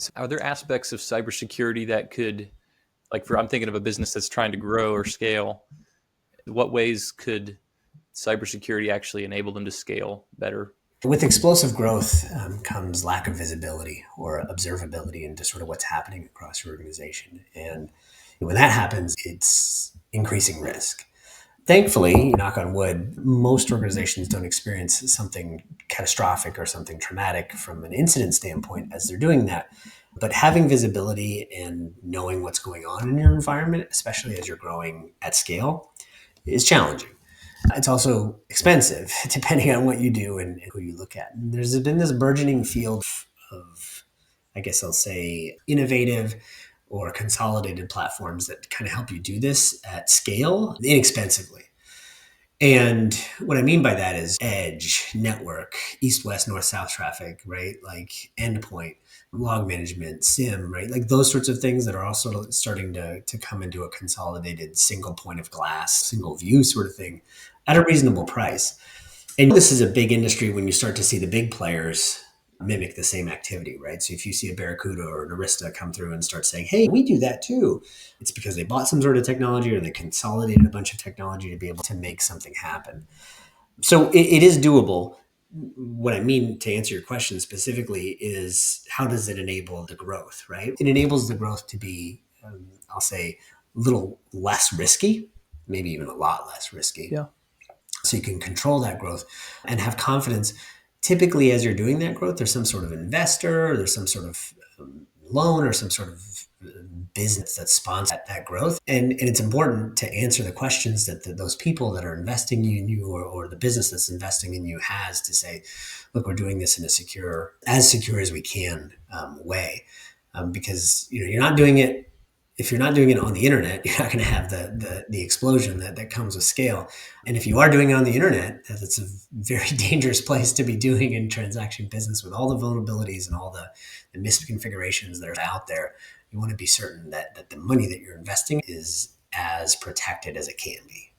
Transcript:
So are there aspects of cybersecurity that could, like, I'm thinking of a business that's trying to grow or scale. What ways could cybersecurity actually enable them to scale better? With explosive growth comes lack of visibility or observability into sort of what's happening across your organization. And when that happens, it's increasing risk. Thankfully, knock on wood, most organizations don't experience something catastrophic or something traumatic from an incident standpoint as they're doing that. But having visibility and knowing what's going on in your environment, especially as you're growing at scale, is challenging. It's also expensive, depending on what you do and who you look at. And there's been this burgeoning field of, I guess I'll say, innovative or consolidated platforms that kind of help you do this at scale inexpensively. And what I mean by that is edge, network, east, west, north, south traffic, right? Like endpoint, log management, SIM, right? Like those sorts of things that are also starting to come into a consolidated single point of glass, single view sort of thing at a reasonable price. And this is a big industry when you start to see the big players mimic the same activity, right? So if you see a Barracuda or an Arista come through and start saying, hey, we do that too, it's because they bought some sort of technology or they consolidated a bunch of technology to be able to make something happen. So it is doable. What I mean to answer your question specifically is how does it enable the growth, right? It enables the growth to be, I'll say, a little less risky, maybe even a lot less risky. Yeah. So you can control that growth and have confidence. Typically, as you're doing that growth, there's some sort of investor, or there's some sort of loan or some sort of business that sponsors that growth. And it's important to answer the questions that those people that are investing in you or the business that's investing in you has to say, look, we're doing this in a as secure as we can way. Because you're not doing it if you're not doing it on the internet, you're not going to have the explosion that comes with scale. And if you are doing it on the internet, that's a very dangerous place to be doing in transaction business with all the vulnerabilities and all the misconfigurations that are out there. You want to be certain that the money that you're investing is as protected as it can be.